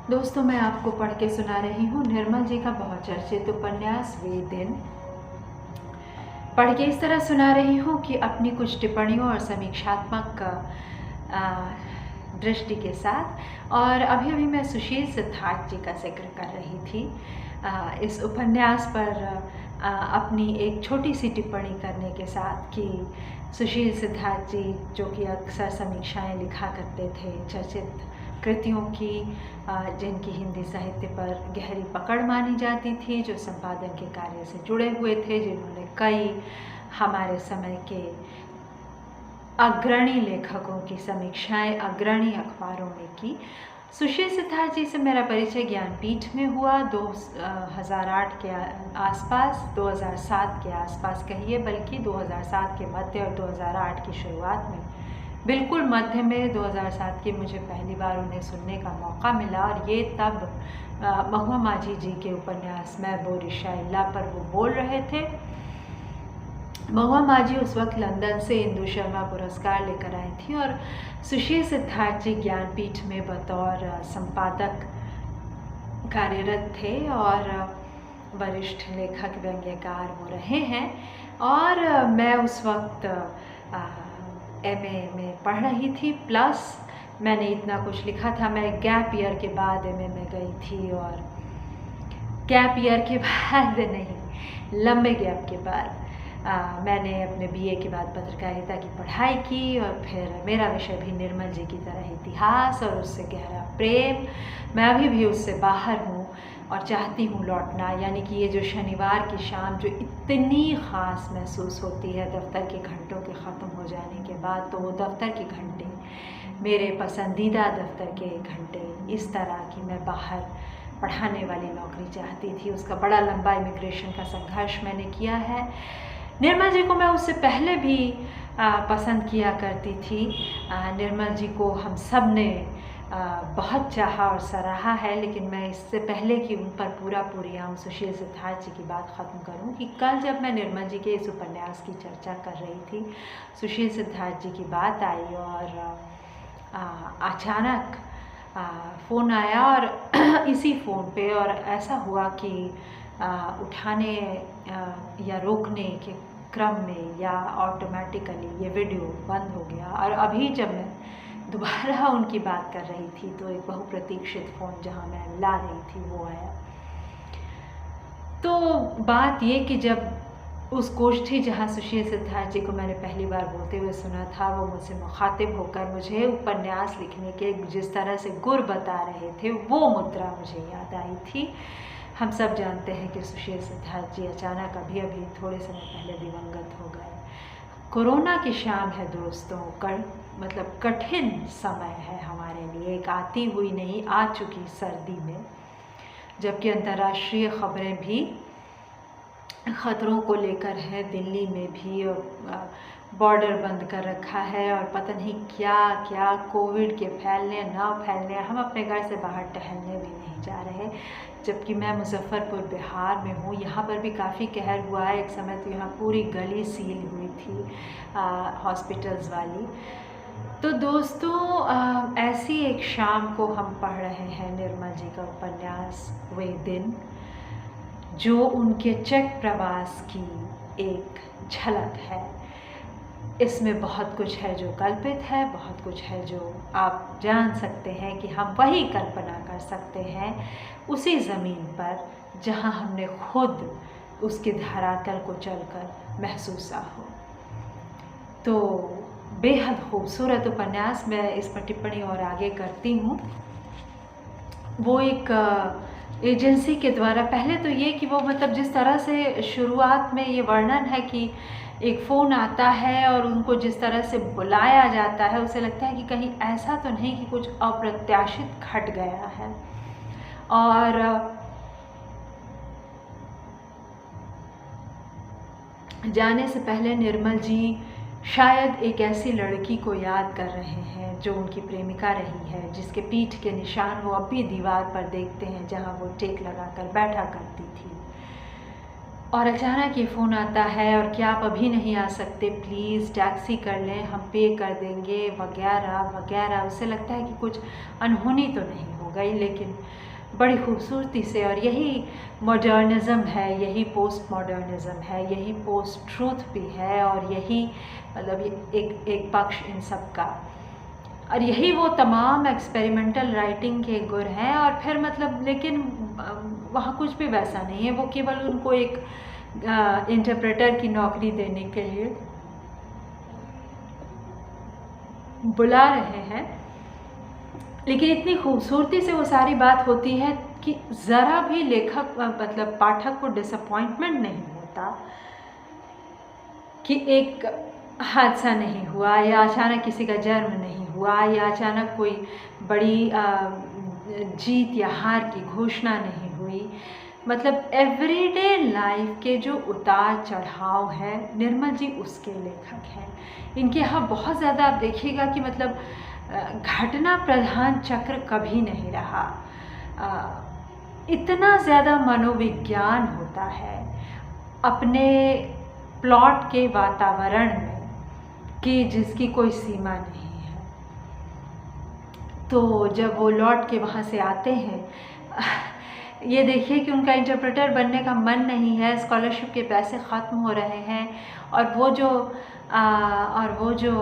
दोस्तों, मैं आपको पढ़ के सुना रही हूँ निर्मल जी का बहुत चर्चित उपन्यास वे दिन। पढ़ के इस तरह सुना रही हूँ कि अपनी कुछ टिप्पणियों और समीक्षात्मक दृष्टि के साथ। और अभी मैं सुशील सिद्धार्थ जी का जिक्र कर रही थी इस उपन्यास पर अपनी एक छोटी सी टिप्पणी करने के साथ कि सुशील सिद्धार्थ जी जो कि अक्सर समीक्षाएं लिखा करते थे चर्चित कृतियों की, जिनकी हिंदी साहित्य पर गहरी पकड़ मानी जाती थी, जो संपादन के कार्य से जुड़े हुए थे, जिन्होंने कई हमारे समय के अग्रणी लेखकों की समीक्षाएं अग्रणी अखबारों में की। सुशील सिद्धार्थ जी से मेरा परिचय ज्ञानपीठ में हुआ 2008 के आसपास, 2007 के आसपास कहिए, बल्कि 2007 के मध्य और 2008 की शुरुआत में, बिल्कुल मध्य में 2007 की मुझे पहली बार उन्हें सुनने का मौका मिला। और ये तब महुआ माझी जी के उपन्यास मैं बोरिशा इल्ला पर वो बोल रहे थे। महुआ माझी उस वक्त लंदन से इंदु शर्मा पुरस्कार लेकर आई थी और सुशील सिद्धार्थ जी ज्ञानपीठ में बतौर संपादक कार्यरत थे और वरिष्ठ लेखक व्यंग्यकार वो रहे हैं। और मैं उस वक्त एमए में पढ़ रही थी, प्लस मैंने इतना कुछ लिखा था। मैं गैप ईयर के बाद एमए में गई थी और गैप ईयर के बाद नहीं, लंबे गैप के बाद मैंने अपने बीए के बाद पत्रकारिता की पढ़ाई की और फिर मेरा विषय भी निर्मल जी की तरह इतिहास और उससे गहरा प्रेम। मैं अभी भी उससे बाहर हूँ और चाहती हूँ लौटना। यानी कि ये जो शनिवार की शाम जो इतनी ख़ास महसूस होती है दफ्तर के घंटों के ख़त्म हो जाने के बाद, तो वो दफ्तर के घंटे, मेरे पसंदीदा दफ्तर के घंटे, इस तरह की मैं बाहर पढ़ाने वाली नौकरी चाहती थी। उसका बड़ा लंबा इमिग्रेशन का संघर्ष मैंने किया है। निर्मल जी को मैं उससे पहले भी पसंद किया करती थी। निर्मल जी को हम सब ने बहुत चाहा और सराहा है, लेकिन मैं इससे पहले कि उन पर पूरी आऊँ सुशील सिद्धार्थ जी की बात ख़त्म करूँ कि कल जब मैं निर्मल जी के इस उपन्यास की चर्चा कर रही थी, सुशील सिद्धार्थ जी की बात आई और अचानक फ़ोन आया और इसी फ़ोन पे और ऐसा हुआ कि उठाने या रोकने के क्रम में या ऑटोमेटिकली ये वीडियो बंद हो गया। और अभी जब मैं दोबारा उनकी बात कर रही थी तो एक बहुप्रतीक्षित फ़ोन जहाँ मैं ला रही थी वो आया। तो बात ये कि जब उस गोष्ठी जहाँ सुशील सिद्धार्थ जी को मैंने पहली बार बोलते हुए सुना था, वो मुझसे मुखातिब होकर मुझे उपन्यास लिखने के जिस तरह से गुर बता रहे थे, वो मुद्रा मुझे याद आई थी। हम सब जानते हैं कि सुशील सिद्धार्थ जी अचानक अभी थोड़े समय पहले दिवंगत हो गए। कोरोना की शाम है दोस्तों, मतलब कठिन समय है हमारे लिए, एक आती हुई नहीं आ चुकी सर्दी में, जबकि अंतर्राष्ट्रीय खबरें भी ख़तरों को लेकर है। दिल्ली में भी बॉर्डर बंद कर रखा है और पता नहीं क्या क्या, कोविड के फैलने ना फैलने, हम अपने घर से बाहर टहलने भी नहीं जा रहे। जबकि मैं मुजफ्फरपुर बिहार में हूँ, यहाँ पर भी काफ़ी कहर हुआ है। एक समय तो यहाँ पूरी गली सील हुई थी हॉस्पिटल्स वाली। तो दोस्तों, ऐसी एक शाम को हम पढ़ रहे हैं निर्मल जी का उपन्यास वे दिन, जो उनके चेक प्रवास की एक झलक है। इसमें बहुत कुछ है जो कल्पित है, बहुत कुछ है जो आप जान सकते हैं कि हम वही कल्पना कर सकते हैं उसी ज़मीन पर जहां हमने खुद उसके धरातल को चलकर महसूसा हो। तो बेहद खूबसूरत उपन्यास। मैं इस पर टिप्पणी और आगे करती हूँ। वो एक एजेंसी के द्वारा, पहले तो ये कि वो मतलब जिस तरह से शुरुआत में ये वर्णन है कि एक फ़ोन आता है और उनको जिस तरह से बुलाया जाता है, उसे लगता है कि कहीं ऐसा तो नहीं कि कुछ अप्रत्याशित घट गया है। और जाने से पहले निर्मल जी शायद एक ऐसी लड़की को याद कर रहे हैं जो उनकी प्रेमिका रही है, जिसके पीठ के निशान वो अब भी दीवार पर देखते हैं जहां वो टेक लगाकर बैठा करती थी। और अचानक ये फ़ोन आता है और क्या आप अभी नहीं आ सकते, प्लीज़ टैक्सी कर लें, हम पे कर देंगे, वगैरह वगैरह। उससे लगता है कि कुछ अनहोनी तो नहीं हो गई, लेकिन बड़ी खूबसूरती से। और यही मॉडर्निज़म है, यही पोस्ट मॉडर्निज़म है, यही पोस्ट ट्रूथ भी है, और यही मतलब एक पक्ष इन सब का, और यही वो तमाम एक्सपेरिमेंटल राइटिंग के गुर हैं। और फिर मतलब लेकिन वहाँ कुछ भी वैसा नहीं है, वो केवल उनको एक इंटरप्रेटर की नौकरी देने के लिए बुला रहे हैं। लेकिन इतनी खूबसूरती से वो सारी बात होती है कि ज़रा भी लेखक मतलब पाठक को डिसअपॉइंटमेंट नहीं होता कि एक हादसा नहीं हुआ, या अचानक किसी का जन्म नहीं हुआ, या अचानक कोई बड़ी जीत या हार की घोषणा नहीं हुई। मतलब एवरीडे लाइफ के जो उतार चढ़ाव हैं, निर्मल जी उसके लेखक हैं। इनके यहाँ बहुत ज़्यादा आप देखिएगा कि मतलब घटना प्रधान चक्र कभी नहीं रहा। इतना ज़्यादा मनोविज्ञान होता है अपने प्लॉट के वातावरण में कि जिसकी कोई सीमा नहीं है। तो जब वो लौट के वहाँ से आते हैं, ये देखिए कि उनका इंटरप्रेटर बनने का मन नहीं है, स्कॉलरशिप के पैसे ख़त्म हो रहे हैं, और वो जो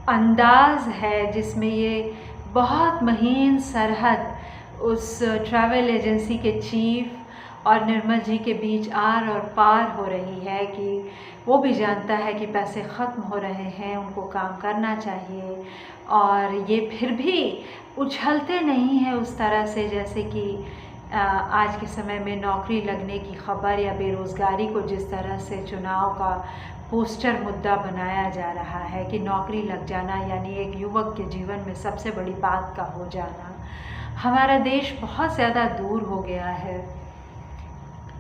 अंदाज़ है जिसमें ये बहुत महीन सरहद उस ट्रैवल एजेंसी के चीफ और निर्मल जी के बीच आर और पार हो रही है कि वो भी जानता है कि पैसे ख़त्म हो रहे हैं, उनको काम करना चाहिए, और ये फिर भी उछलते नहीं हैं उस तरह से जैसे कि आज के समय में नौकरी लगने की खबर या बेरोज़गारी को जिस तरह से चुनाव का पोस्टर मुद्दा बनाया जा रहा है कि नौकरी लग जाना यानी एक युवक के जीवन में सबसे बड़ी बात का हो जाना। हमारा देश बहुत ज़्यादा दूर हो गया है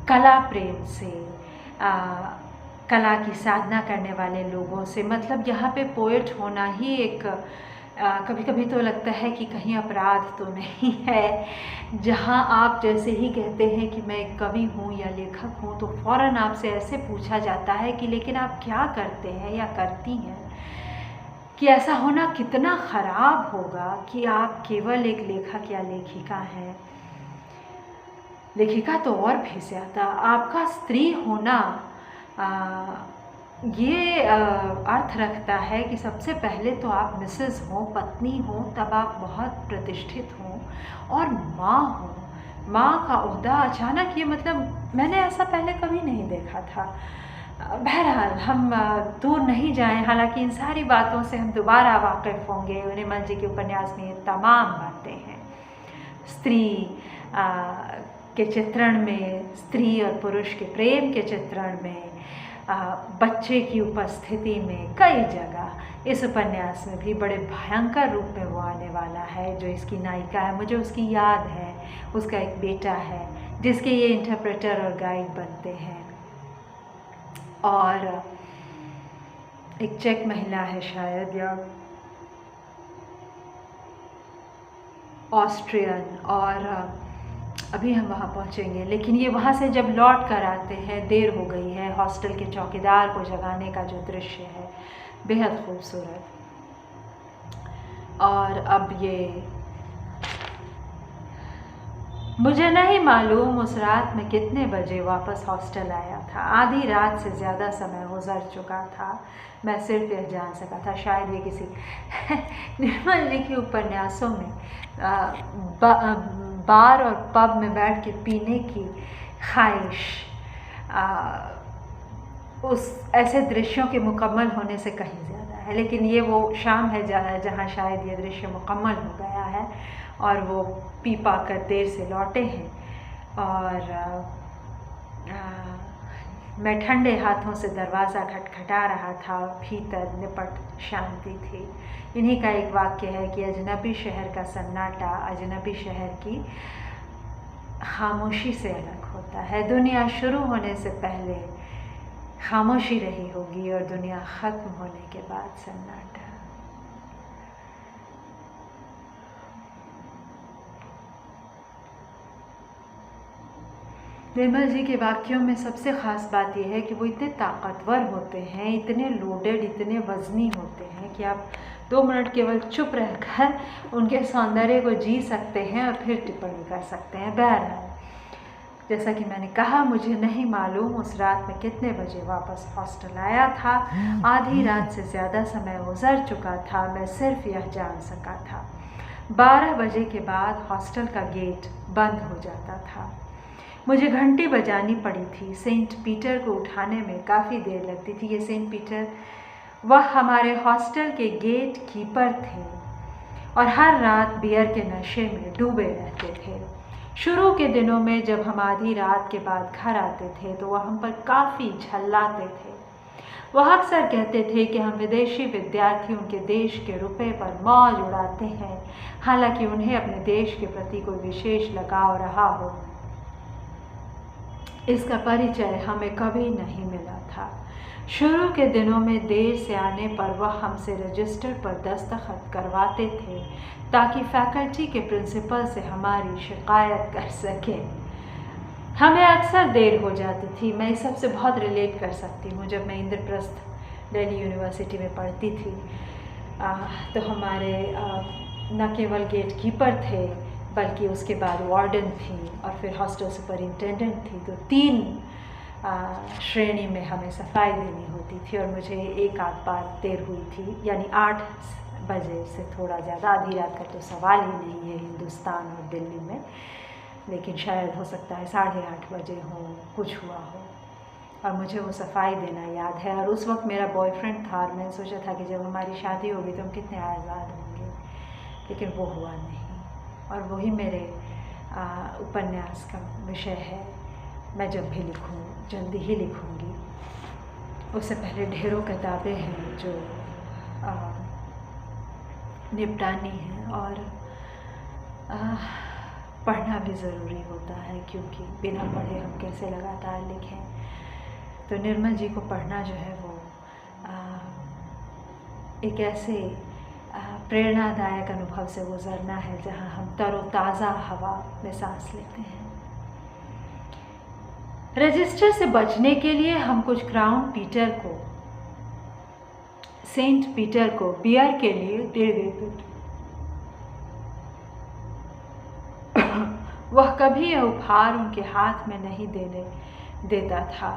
कला प्रेम से, कला की साधना करने वाले लोगों से। मतलब यहाँ पे पोएट होना ही एक कभी कभी तो लगता है कि कहीं अपराध तो नहीं है, जहाँ आप जैसे ही कहते हैं कि मैं एक कवि हूँ या लेखक हूँ तो फ़ौरन आपसे ऐसे पूछा जाता है कि लेकिन आप क्या करते हैं या करती हैं, कि ऐसा होना कितना ख़राब होगा कि आप केवल एक लेखक या लेखिका हैं। लेखिका तो और भी ज़्यादा, आपका स्त्री होना ये अर्थ रखता है कि सबसे पहले तो आप मिसेस हों, पत्नी हों, तब आप बहुत प्रतिष्ठित हों, और माँ हों। माँ का ओहदा अचानक, ये मतलब मैंने ऐसा पहले कभी नहीं देखा था। बहरहाल हम दूर नहीं जाएं, हालांकि इन सारी बातों से हम दोबारा वाकिफ़ होंगे। निर्मल जी के उपन्यास में ये तमाम बातें हैं। स्त्री के चित्रण में, स्त्री और पुरुष के प्रेम के चित्रण में, बच्चे की उपस्थिति में, कई जगह इस उपन्यास में भी बड़े भयंकर रूप में वो आने वाला है। जो इसकी नायिका है, मुझे उसकी याद है, उसका एक बेटा है जिसके ये इंटरप्रेटर और गाइड बनते हैं, और एक चेक महिला है शायद, या ऑस्ट्रियन, और अभी हम वहाँ पहुँचेंगे। लेकिन ये वहाँ से जब लौट कर आते हैं, देर हो गई है, हॉस्टल के चौकीदार को जगाने का जो दृश्य है बेहद खूबसूरत। और अब ये मुझे नहीं मालूम उस रात में कितने बजे वापस हॉस्टल आया था। आधी रात से ज़्यादा समय गुजर चुका था। मैं सिर्फ यह जान सका था, शायद ये किसी निर्मल जी के उपन्यासों में बार और पब में बैठ के पीने की ख्वाहिश उस ऐसे दृश्यों के मुकम्मल होने से कहीं ज़्यादा है। लेकिन ये वो शाम है जहाँ शायद ये दृश्य मुकम्मल हो गया है, और वो पी पा कर देर से लौटे हैं, और मैं ठंडे हाथों से दरवाज़ा खटखटा रहा था। भीतर निपट शांति थी। इन्हीं का एक वाक्य है कि अजनबी शहर का सन्नाटा अजनबी शहर की खामोशी से अलग होता है। दुनिया शुरू होने से पहले खामोशी रही होगी, और दुनिया ख़त्म होने के बाद सन्नाटा। निर्मल जी के वाक्यों में सबसे ख़ास बात यह है कि वो इतने ताकतवर होते हैं, इतने लोडेड, इतने वज़नी होते हैं कि आप 2 मिनट केवल चुप रहकर उनके सौंदर्य को जी सकते हैं और फिर टिप्पणी कर सकते हैं। बहरहाल, जैसा कि मैंने कहा, मुझे नहीं मालूम उस रात में कितने बजे वापस हॉस्टल आया था। आधी रात से ज़्यादा समय गुजर चुका था। मैं सिर्फ यह जान सका था 12 बजे के बाद हॉस्टल का गेट बंद हो जाता था। मुझे घंटी बजानी पड़ी थी। सेंट पीटर को उठाने में काफ़ी देर लगती थी। ये सेंट पीटर वह हमारे हॉस्टल के गेट कीपर थे और हर रात बियर के नशे में डूबे रहते थे। शुरू के दिनों में जब हम आधी रात के बाद घर आते थे तो वह हम पर काफ़ी झल्लाते थे। वह अक्सर कहते थे कि हम विदेशी विद्यार्थी उनके देश के रुपए पर मौज उड़ाते हैं, हालांकि उन्हें अपने देश के प्रति कोई विशेष लगाव रहा हो। इसका परिचय हमें कभी नहीं मिला था। शुरू के दिनों में देर से आने पर वह हमसे रजिस्टर पर दस्तखत करवाते थे ताकि फैकल्टी के प्रिंसिपल से हमारी शिकायत कर सकें। हमें अक्सर देर हो जाती थी। मैं इस सबसे बहुत रिलेट कर सकती हूँ। जब मैं इंद्रप्रस्थ दिल्ली यूनिवर्सिटी में पढ़ती थी तो हमारे न केवल गेट कीपर थे बल्कि उसके बाद वार्डन थी और फिर हॉस्टल सुपरिंटेंडेंट थी। तो 3 श्रेणी में हमें सफाई देनी होती थी और मुझे एक आध बार देर हुई थी, यानी 8 बजे से थोड़ा ज़्यादा। आधी रात का तो सवाल ही नहीं है हिंदुस्तान और दिल्ली में, लेकिन शायद हो सकता है 8:30 बजे हो, कुछ हुआ हो। और मुझे वो सफाई देना याद है। और उस वक्त मेरा बॉयफ्रेंड था और मैंने सोचा था कि जब हमारी शादी होगी तो हम कितने आज़ाद होंगे, लेकिन वो हुआ नहीं। और वही मेरे उपन्यास का विषय है। मैं जब भी लिखूँ, जल्दी ही लिखूँगी। उससे पहले ढेरों किताबें हैं जो निपटानी हैं और पढ़ना भी ज़रूरी होता है, क्योंकि बिना पढ़े हम कैसे लगातार लिखें। तो निर्मल जी को पढ़ना जो है वो एक ऐसे प्रेरणादायक अनुभव से गुज़रना है जहाँ हम तरोताज़ा हवा में सांस लेते हैं। रजिस्टर से बचने के लिए हम कुछ सेंट पीटर को बियर के लिए दे देते थे। वह कभी यह उपहार उनके हाथ में नहीं देने देता था।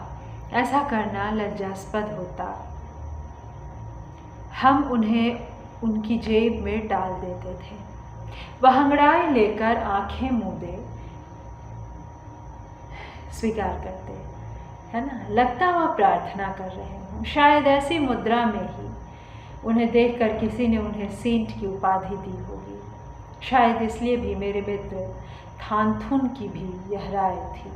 ऐसा करना लज्जास्पद होता। हम उन्हें उनकी जेब में डाल देते थे। वह अंगड़ाई लेकर आंखें मूंदे स्वीकार करते, है ना, लगता वह प्रार्थना कर रहे हों। शायद ऐसी मुद्रा में ही उन्हें देखकर किसी ने उन्हें सेंट की उपाधि दी होगी। शायद इसलिए भी मेरे मित्र थानथुन की भी यह राय थी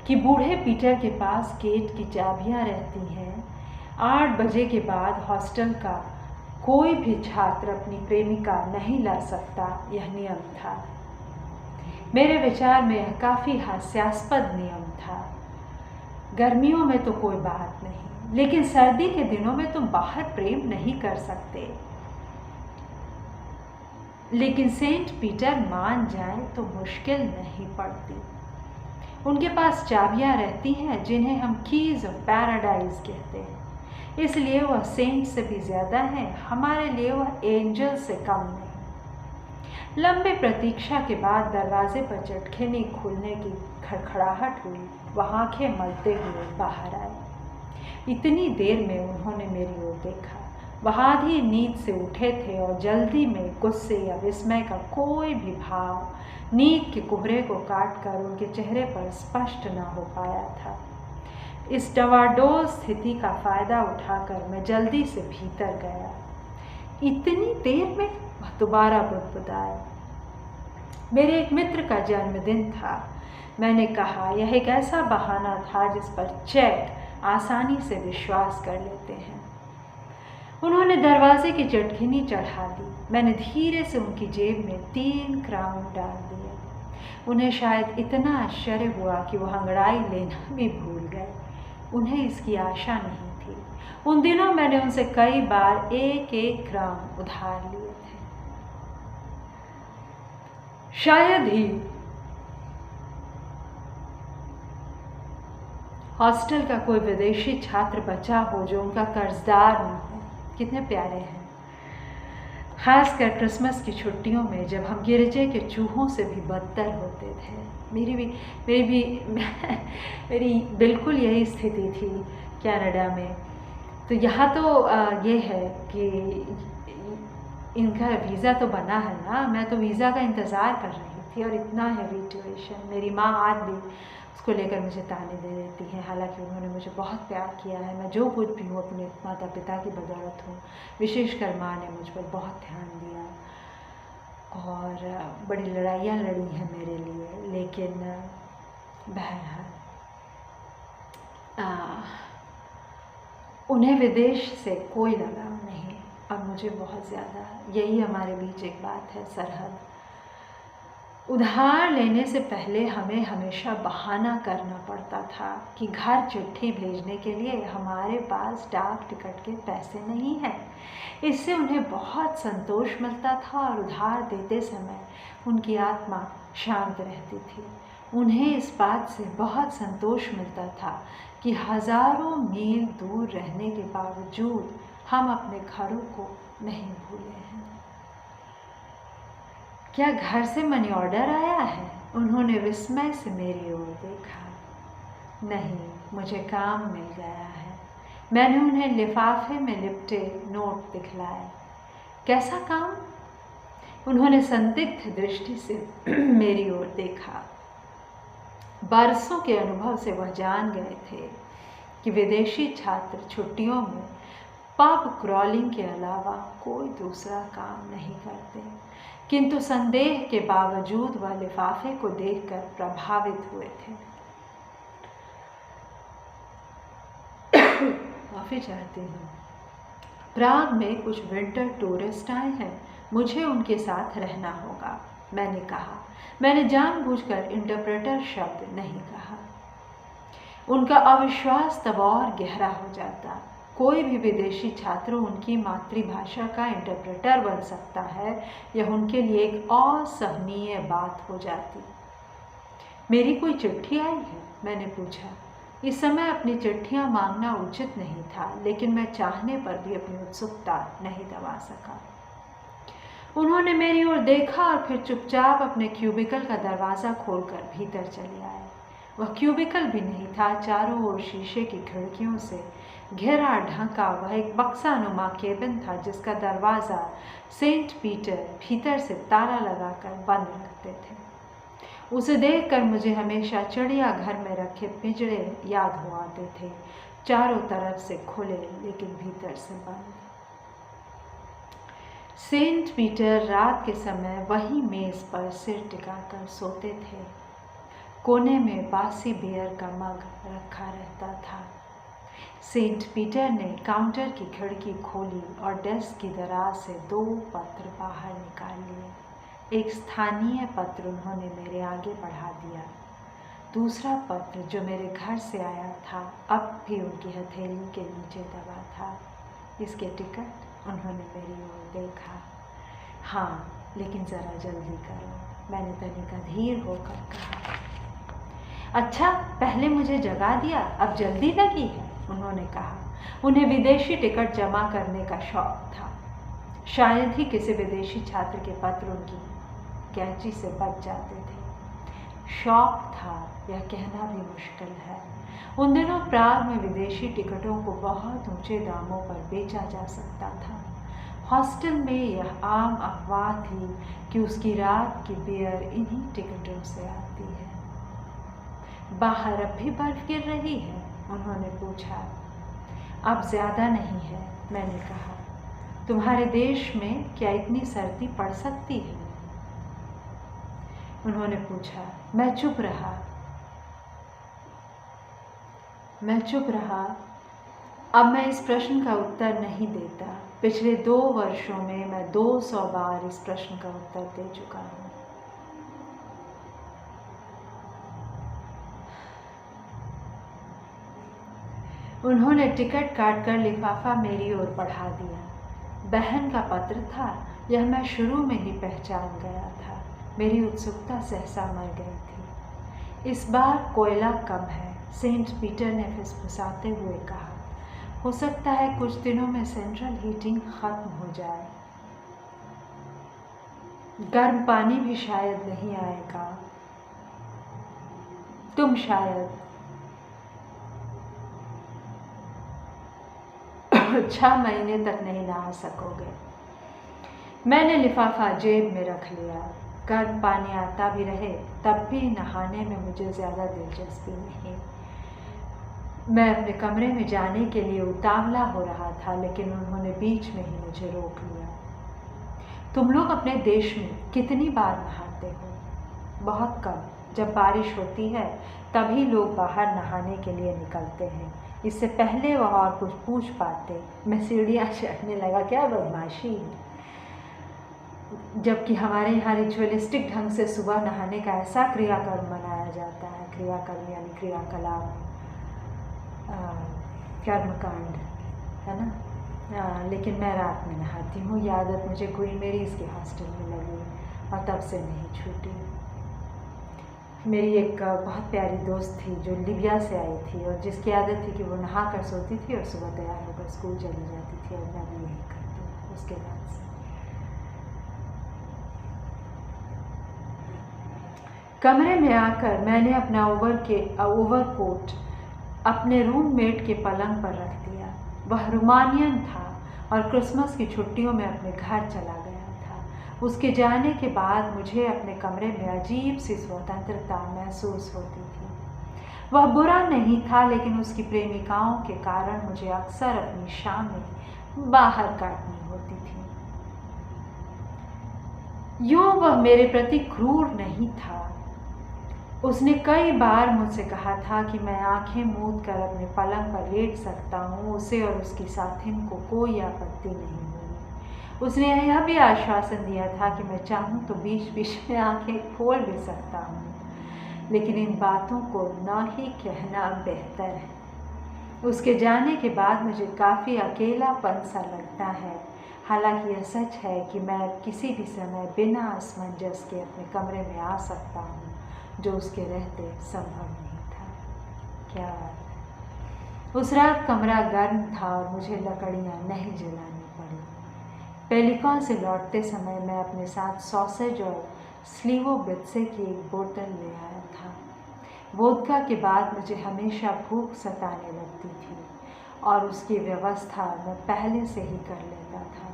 कि बूढ़े पीटर के पास गेट की चाबियां रहती हैं। 8 बजे के बाद हॉस्टल का कोई भी छात्र अपनी प्रेमिका नहीं ला सकता, यह नियम था। मेरे विचार में यह काफ़ी हास्यास्पद नियम था। गर्मियों में तो कोई बात नहीं, लेकिन सर्दी के दिनों में तुम बाहर प्रेम नहीं कर सकते। लेकिन सेंट पीटर मान जाए तो मुश्किल नहीं पड़ती। उनके पास चाबियां रहती हैं जिन्हें हम कीज ऑफ पैराडाइज कहते हैं। इसलिए वह सेंट से भी ज़्यादा हैं, हमारे लिए वह एंजल से कम नहीं। लंबे प्रतीक्षा के बाद दरवाजे पर चटखेनी खुलने की खड़खड़ाहट हुई। वह आंखें मलते हुए बाहर आए। इतनी देर में उन्होंने मेरी ओर देखा। वह आधी नींद से उठे थे और जल्दी में गुस्से या विस्मय का कोई भी भाव नींद के कोहरे को काटकर उनके चेहरे पर स्पष्ट न हो पाया था। इस डवाडोल स्थिति का फ़ायदा उठाकर मैं जल्दी से भीतर गया। इतनी देर में वह दोबारा बुदबुदाए। मेरे एक मित्र का जन्मदिन था। मैंने कहा यह एक ऐसा बहाना था जिस पर चैट आसानी से विश्वास कर लेते हैं। उन्होंने दरवाजे की चटखनी चढ़ा दी। मैंने धीरे से उनकी जेब में 3 क्राउन डाल दिए। उन्हें शायद इतना आश्चर्य हुआ कि वह अंगड़ाई लेना भी भूल गए। उन्हें इसकी आशा नहीं थी। उन दिनों मैंने उनसे कई बार 1-1 क्राउन उधार लिए थे। शायद ही हॉस्टल का कोई विदेशी छात्र बचा हो जो उनका कर्जदार न हो। कितने प्यारे हैं। खासकर क्रिसमस की छुट्टियों में जब हम गिरजे के चूहों से भी बदतर होते थे। मेरी बिल्कुल यही स्थिति थी कनाडा में। तो यहाँ तो ये है कि इनका वीज़ा तो बना है ना, मैं तो वीज़ा का इंतज़ार कर रही थी और इतना हैवी ट्यूशन। मेरी माँ आज भी उसको लेकर मुझे ताने दे देती है, हालांकि उन्होंने मुझे बहुत प्यार किया है। मैं जो कुछ भी हूँ अपने माता पिता की बदौलत हूँ। विशेषकर माँ ने मुझ पर बहुत ध्यान दिया और बड़ी लड़ाइयाँ लड़ी हैं मेरे लिए, लेकिन बहरहाल उन्हें विदेश से कोई लगाव नहीं और मुझे बहुत ज़्यादा। यही हमारे बीच एक बात है, सरहद। उधार लेने से पहले हमें हमेशा बहाना करना पड़ता था कि घर चिट्ठी भेजने के लिए हमारे पास डाक टिकट के पैसे नहीं हैं। इससे उन्हें बहुत संतोष मिलता था और उधार देते समय उनकी आत्मा शांत रहती थी। उन्हें इस बात से बहुत संतोष मिलता था कि हज़ारों मील दूर रहने के बावजूद हम अपने घरों को नहीं भूले हैं। क्या घर से मनी ऑर्डर आया है? उन्होंने विस्मय से मेरी ओर देखा। नहीं, मुझे काम मिल गया है। मैंने उन्हें लिफाफे में लिपटे नोट दिखलाए। कैसा काम? उन्होंने संदिग्ध दृष्टि से मेरी ओर देखा। बरसों के अनुभव से वह जान गए थे कि विदेशी छात्र छुट्टियों में पब क्रॉलिंग के अलावा कोई दूसरा काम नहीं करते, किंतु संदेह के बावजूद वह लिफाफे को देखकर प्रभावित हुए थे। माफी चाहती हूँ। प्राग में कुछ विंटर टूरिस्ट आए हैं, मुझे उनके साथ रहना होगा, मैंने कहा। मैंने जानबूझकर इंटरप्रेटर शब्द नहीं कहा। उनका अविश्वास तब और गहरा हो जाता। कोई भी विदेशी छात्र उनकी मातृभाषा का इंटरप्रेटर बन सकता है, यह उनके लिए एक असहनीय बात हो जाती। मेरी कोई चिट्ठी आई है? मैंने पूछा। इस समय अपनी चिट्ठियां मांगना उचित नहीं था, लेकिन मैं चाहने पर भी अपनी उत्सुकता नहीं दबा सका। उन्होंने मेरी ओर देखा और फिर चुपचाप अपने क्यूबिकल का दरवाज़ा खोलकर भीतर चले आए। वह क्यूबिकल भी नहीं था, चारों ओर शीशे की खिड़कियों से घेरा ढका वह एक बक्सानुमा केबिन था, जिसका दरवाज़ा सेंट पीटर भीतर से ताला लगाकर बंद रखते थे। उसे देखकर मुझे हमेशा चिड़ियाघर में रखे पिंजरे याद हो आते थे, चारों तरफ से खुले लेकिन भीतर से बंद। सेंट पीटर रात के समय वही मेज़ पर सिर टिकाकर सोते थे। कोने में बासी बियर का मग रखा रहता था। सेंट पीटर ने काउंटर की खिड़की खोली और डेस्क की दराज से 2 पत्र बाहर निकाल लिए। एक स्थानीय पत्र उन्होंने मेरे आगे बढ़ा दिया। दूसरा पत्र जो मेरे घर से आया था अब भी उनकी हथेली के नीचे दबा था। इसके टिकट? उन्होंने मेरी ओर देखा। हाँ, लेकिन ज़रा जल्दी करो, मैंने तनिक अधीर होकर कहा। अच्छा, पहले मुझे जगा दिया, अब जल्दी लगी है, उन्होंने कहा। उन्हें विदेशी टिकट जमा करने का शौक था। शायद ही किसी विदेशी छात्र के पत्र उनकी कैंची से बच जाते थे। शौक था, यह कहना भी मुश्किल है। उन दिनों प्राग में विदेशी टिकटों को बहुत ऊंचे दामों पर बेचा जा सकता था। हॉस्टल में यह आम अफवाह थी कि उसकी रात की बियर इन्हीं टिकटों से आती है। बाहर अब भी बर्फ गिर रही है? उन्होंने पूछा। अब ज़्यादा नहीं है, मैंने कहा। तुम्हारे देश में क्या इतनी सर्दी पड़ सकती है? उन्होंने पूछा। मैं चुप रहा। अब मैं इस प्रश्न का उत्तर नहीं देता। पिछले 2 वर्षों में मैं 200 बार इस प्रश्न का उत्तर दे चुका हूँ। उन्होंने टिकट काटकर लिफाफा मेरी ओर बढ़ा दिया। बहन का पत्र था, यह मैं शुरू में ही पहचान गया था। मेरी उत्सुकता सहसा मर गई थी। इस बार कोयला कम है, सेंट पीटर ने फुसफुसाते हुए कहा, हो सकता है कुछ दिनों में सेंट्रल हीटिंग खत्म हो जाए। गर्म पानी भी शायद नहीं आएगा। तुम शायद 6 महीने तक नहीं नहा सकोगे। मैंने लिफाफा जेब में रख लिया। गर्म पानी आता भी रहे तब भी नहाने में मुझे ज़्यादा दिलचस्पी नहीं। मैं अपने कमरे में जाने के लिए उतावला हो रहा था, लेकिन उन्होंने बीच में ही मुझे रोक लिया। तुम लोग अपने देश में कितनी बार नहाते हो? बहुत कम। जब बारिश होती है तभी लोग बाहर नहाने के लिए निकलते हैं। इससे पहले वह और कुछ पूछ पाते, मैं सीढ़ियाँ चढ़ने लगा। क्या बदमाशी! जबकि हमारे यहाँ रिचुअलिस्टिक ढंग से सुबह नहाने का ऐसा क्रियाक्रम मनाया जाता है। क्रियाक्रम यानी क्रियाकलाप, कर्मकांड, है ना। लेकिन मैं रात में नहाती हूँ। ये आदत मुझे क्वीन मेरीज़ के हॉस्टल में लगी और तब से नहीं छूटी। मेरी एक बहुत प्यारी दोस्त थी जो लीबिया से आई थी और जिसकी आदत थी कि वो नहा कर सोती थी और सुबह तैयार होकर स्कूल चली जाती थी, और मैं भी यही करती हूँ उसके बाद से। कमरे में आकर मैंने अपना ओवरकोट अपने रूममेट के पलंग पर रख दिया। वह रोमानियन था और क्रिसमस की छुट्टियों में अपने घर चला गया था। उसके जाने के बाद मुझे अपने कमरे में अजीब सी स्वतंत्रता महसूस होती थी। वह बुरा नहीं था, लेकिन उसकी प्रेमिकाओं के कारण मुझे अक्सर अपनी शामें बाहर काटनी होती थी। यूँ वह मेरे प्रति क्रूर नहीं था। उसने कई बार मुझसे कहा था कि मैं आंखें मूंद कर अपने पलंग पर लेट सकता हूँ। उसे और उसकी साथिन को कोई आपत्ति नहीं हुई। उसने यह भी आश्वासन दिया था कि मैं चाहूँ तो बीच बीच में आंखें खोल भी सकता हूँ, लेकिन इन बातों को न ही कहना बेहतर है। उसके जाने के बाद मुझे काफ़ी अकेलापन सा लगता है। हालांकि यह सच है कि मैं किसी भी समय बिना असमंजस के अपने कमरे में आ सकता हूँ, जो उसके रहते संभव नहीं था। क्या बात है। उस रात कमरा गर्म था और मुझे लकड़ियाँ नहीं जलानी पड़ी। पेलिकॉन से लौटते समय मैं अपने साथ सॉसेज और स्लीवोवित्से की एक बोतल ले आया था। वोदका के बाद मुझे हमेशा भूख सताने लगती थी और उसकी व्यवस्था मैं पहले से ही कर लेता था।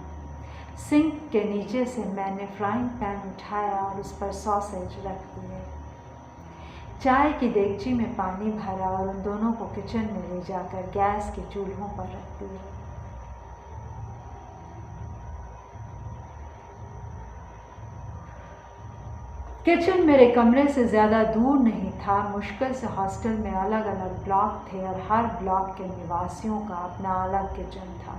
सिंक के नीचे से मैंने फ्राइंग पैन उठाया और उस पर सॉसेज रख दिए। चाय की देगची में पानी भरा और उन दोनों को किचन में ले जाकर गैस के चूल्हों पर रख दिया। किचन मेरे कमरे से ज़्यादा दूर नहीं था। मुश्किल से हॉस्टल में अलग अलग ब्लॉक थे और हर ब्लॉक के निवासियों का अपना अलग किचन था।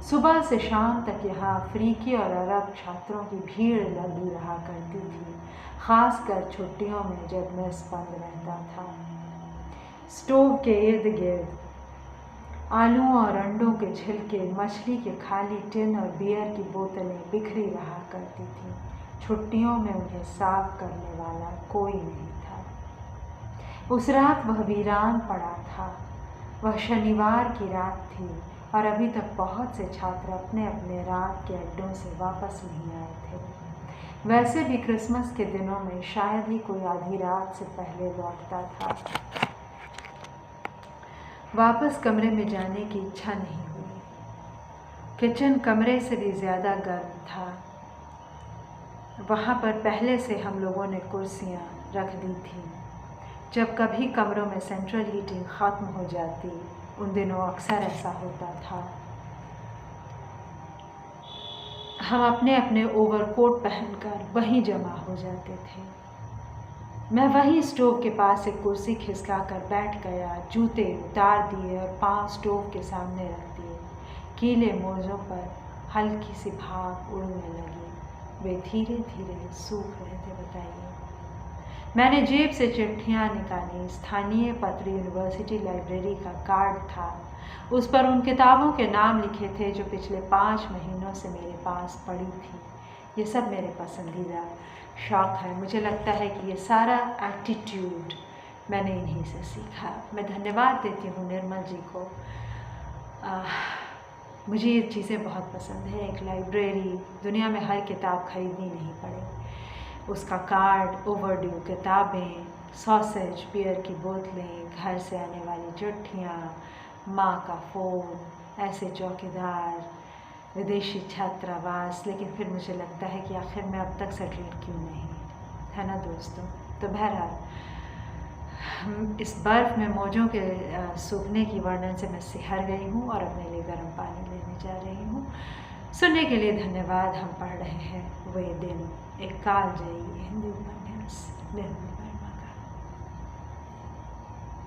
सुबह से शाम तक यहाँ अफ्रीकी और अरब छात्रों की भीड़ लगी रहा करती थी, खासकर छुट्टियों में जब मेस बंद रहता था। स्टोव के इर्द गिर्द आलूओं और अंडों के छिलके, मछली के खाली टिन और बियर की बोतलें बिखरी रहा करती थीं। छुट्टियों में उन्हें साफ करने वाला कोई नहीं था। उस रात वह वीरान पड़ा था। वह शनिवार की रात थी और अभी तक बहुत से छात्र अपने अपने रात के अड्डों से वापस नहीं आए थे। वैसे भी क्रिसमस के दिनों में शायद ही कोई आधी रात से पहले लौटता था। वापस कमरे में जाने की इच्छा नहीं हुई। किचन कमरे से भी ज़्यादा गर्म था। वहाँ पर पहले से हम लोगों ने कुर्सियाँ रख दी थीं। जब कभी कमरों में सेंट्रल हीटिंग ख़त्म हो जाती, उन दिनों अक्सर ऐसा होता था, हम अपने अपने ओवरकोट पहनकर वहीं जमा हो जाते थे। मैं वहीं स्टोव के पास एक कुर्सी खिसका कर बैठ गया, जूते उतार दिए और पाँव स्टोव के सामने रख दिए। गीले मोज़ों पर हल्की सी भाप उड़ने लगी। वे धीरे धीरे सूख रहे थे। बताइए। मैंने जेब से चिट्ठियाँ निकाली। स्थानीय पत्र यूनिवर्सिटी लाइब्रेरी का कार्ड था। उस पर उन किताबों के नाम लिखे थे जो पिछले 5 महीनों से मेरे पास पड़ी थी। ये सब मेरे पसंदीदा शौक़ है। मुझे लगता है कि ये सारा एटीट्यूड मैंने इन्हीं से सीखा। मैं धन्यवाद देती हूँ निर्मल जी को। मुझे ये चीज़ें बहुत पसंद है। एक लाइब्रेरी, दुनिया में हर किताब खरीदनी नहीं पड़े, उसका कार्ड, ओवरड्यू किताबें, सॉसेज, बियर की बोतलें, घर से आने वाली चिट्ठियाँ, माँ का फ़ोन, ऐसे चौकीदार, विदेशी छात्रावास। लेकिन फिर मुझे लगता है कि आखिर मैं अब तक सेटल्ड क्यों नहीं, है ना दोस्तों। तो बहरहाल इस बर्फ़ में मौजों के सूखने की वर्णन से मैं सिहर गई हूँ और अपने लिए गर्म पानी लेने जा रही हूँ। सुनने के लिए धन्यवाद। हम पढ़ रहे हैं वे दिन, एक कालजयी हिंदी उपन्यास निर्मल।